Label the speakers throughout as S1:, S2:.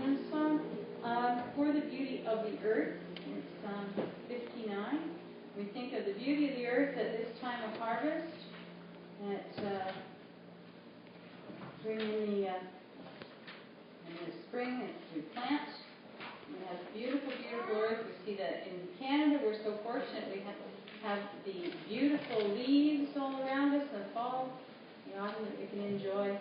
S1: hymn song for the beauty of the earth. It's Psalm 59. We think of the beauty of the earth at this time of harvest. That during in the spring, we plant. We have beautiful, beautiful earth. We see that in Canada, we're so fortunate. We have the beautiful leaves all around us in the fall, the autumn that we can enjoy.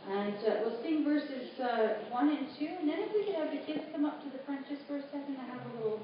S1: And we'll sing verses 1 and 2. And then if we could have the kids come up to the front just for a second, I have a little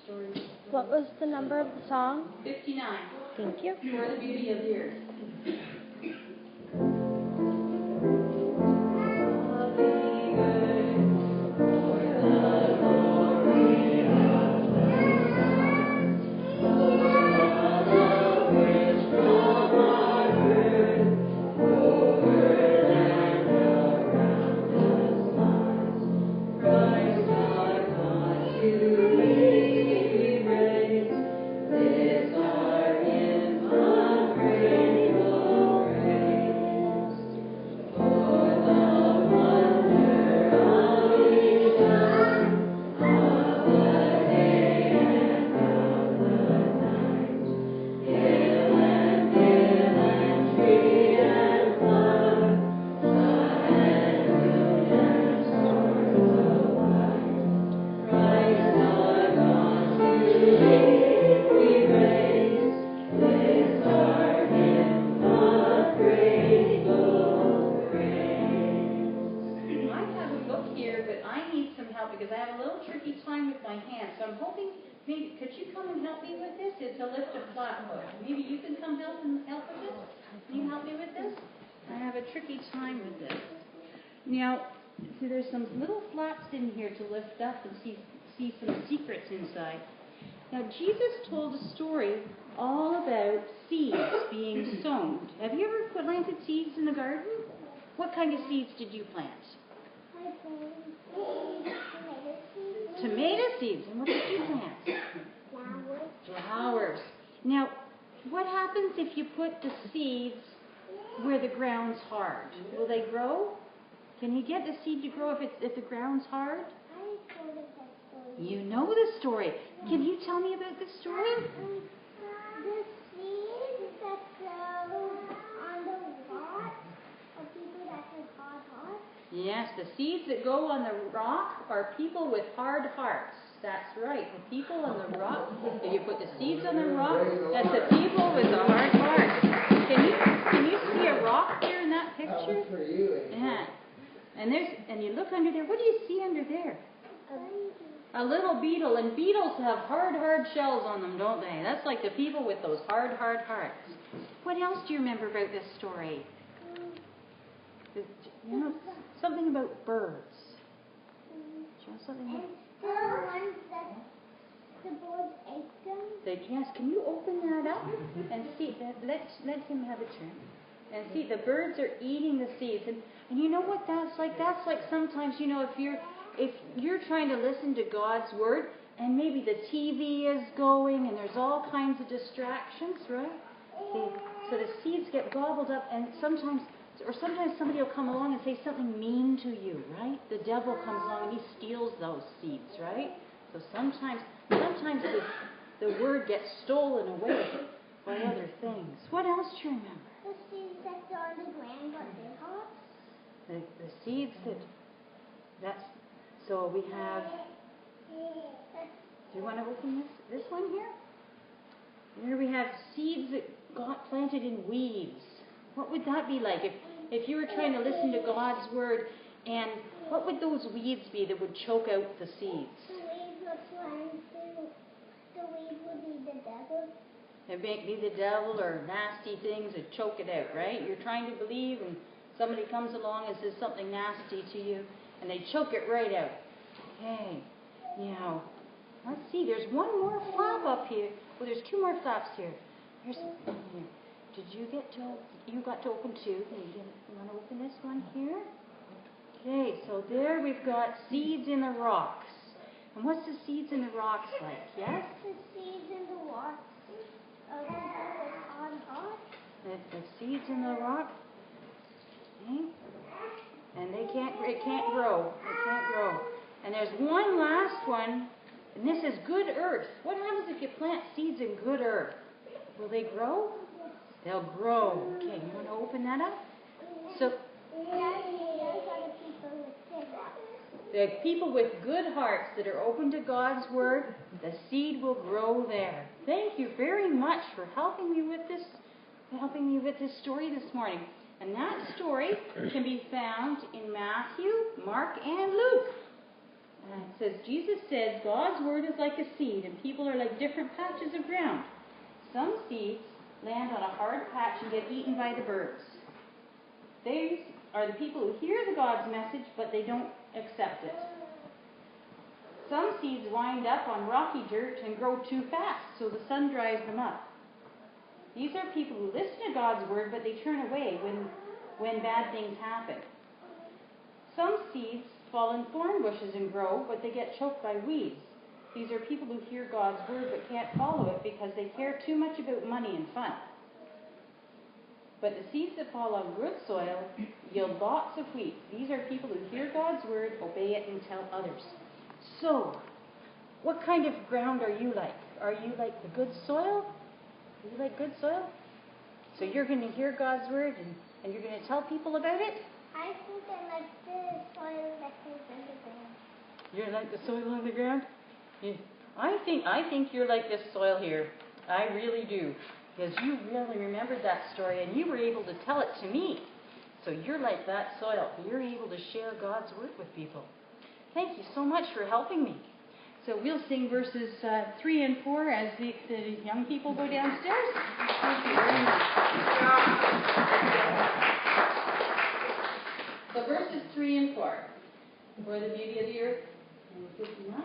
S1: story.
S2: What was the number of the song?
S1: 59.
S2: Thank you.
S1: For the beauty of the earth. Now, see, there's some little flaps in here to lift up and see some secrets inside. Now, Jesus told a story all about seeds being sown. Have you ever planted seeds in the garden? What kind of seeds did you plant?
S2: I planted
S1: tomato seeds. And what did you plant?
S2: flowers.
S1: Flowers. Now, what happens if you put the seeds where the ground's hard? Will they grow? Can you get the seed to grow if the ground's hard?
S2: I told that story.
S1: You know the story. Can you tell me about the story?
S2: The seeds that grow on the rock are people that have hard hearts.
S1: Yes, the seeds that go on the rock are people with hard hearts. That's right. The people on the rock, if you put the seeds on the rock, that's the people with the hard hearts. Can you see a rock there in that picture? Yeah. And you look under there. What do you see under there? A little beetle. And beetles have hard shells on them, don't they? That's like the people with those hard hearts. What else do you remember about this story? You know, something about birds. Do you know something about...
S2: The ones that the birds ate them.
S1: Yes, can you open that up and see? Let him have a turn. And see, the birds are eating the seeds. And you know what that's like? That's like sometimes, you know, if you're trying to listen to God's word and maybe the TV is going and there's all kinds of distractions, right? So the seeds get gobbled up, and sometimes somebody will come along and say something mean to you, right? The devil comes along and he steals those seeds, right? So sometimes the word gets stolen away by other things. What else do you remember?
S2: The seeds that are on the ground but they're hot.
S1: The seeds that's, so we have, do you want to open this one here? Here we have seeds that got planted in weeds. What would that be like if you were trying to listen to God's word, and what would those weeds be that would choke out the seeds?
S2: The weed would be the devil.
S1: It may be the devil or nasty things that choke it out, right? You're trying to believe and somebody comes along and says something nasty to you and they choke it right out. Okay, now, let's see, there's one more flap up here. Well, there's two more flaps here. Here's one here. Did you got to open two. You want to open this one here? Okay, so there we've got seeds in the rocks. And what's the seeds in the rocks like? Yes?
S2: The seeds in the rocks are on hot.
S1: The seeds in the rock. Okay. And it can't grow. It can't And there's one last one, and this is good earth. What happens if you plant seeds in good earth? Will they grow? They'll grow. Okay, you want to open that up? So, the people with good hearts that are open to God's Word, the seed will grow there. Thank you very much for helping me with this story this morning. And that story can be found in Matthew, Mark, and Luke. And it says, Jesus said, God's Word is like a seed, and people are like different patches of ground. Some seeds land on a hard patch and get eaten by the birds. These are the people who hear the God's message, but they don't accept it. Some seeds wind up on rocky dirt and grow too fast, so the sun dries them up. These are people who listen to God's Word, but they turn away when bad things happen. Some seeds fall in thorn bushes and grow, but they get choked by weeds. These are people who hear God's Word but can't follow it because they care too much about money and fun. But the seeds that fall on good soil yield lots of wheat. These are people who hear God's Word, obey it, and tell others. So, what kind of ground are you like? Are you like the good soil? Are you like good soil? So you're going to hear God's Word and you're going to tell people about it?
S2: I think I like the soil that is on the ground.
S1: You're like the soil on the ground? Yeah. I think you're like this soil here. I really do. Because you really remembered that story and you were able to tell it to me. So you're like that soil. You're able to share God's Word with people. Thank you so much for helping me. So we'll sing verses 3 and 4 as the young people go downstairs. Thank you very much. So verses 3 and 4. For the beauty of the earth. Number 59.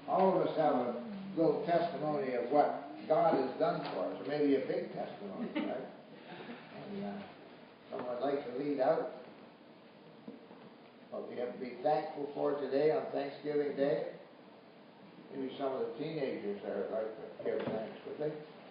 S3: All of us have a little testimony of what God has done for us, or maybe a big testimony, right? out what we have to be thankful for today on Thanksgiving Day. Maybe some of the teenagers there would like to give thanks, would they?